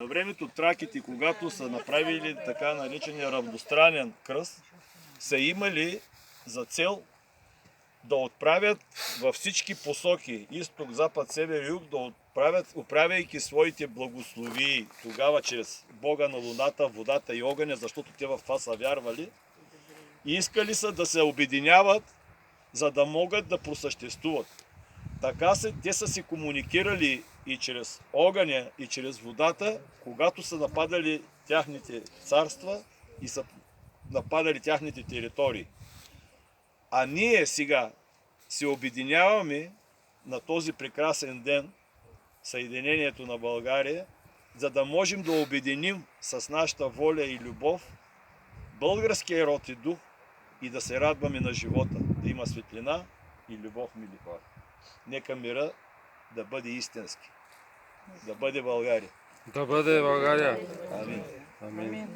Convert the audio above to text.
На времето траките, когато са направили така наречения равностранен кръст, са имали за цел да отправят във всички посоки, изток, запад, север, юг, да отправят, отправяйки своите благословии тогава чрез Бога на луната, водата и огъня, защото те в това са вярвали, и искали са да се обединяват, за да могат да просъществуват. Така те са си комуникирали и чрез огъня, и чрез водата, когато са нападали тяхните царства и са нападали тяхните територии. А ние сега се обединяваме на този прекрасен ден, Съединението на България, за да можем да обединим с нашата воля и любов българския род и дух и да се радваме на живота, да има светлина и любов, мили хора. Нека мира да бъде истински, да бъде България. Да бъде България. Амин. Амин.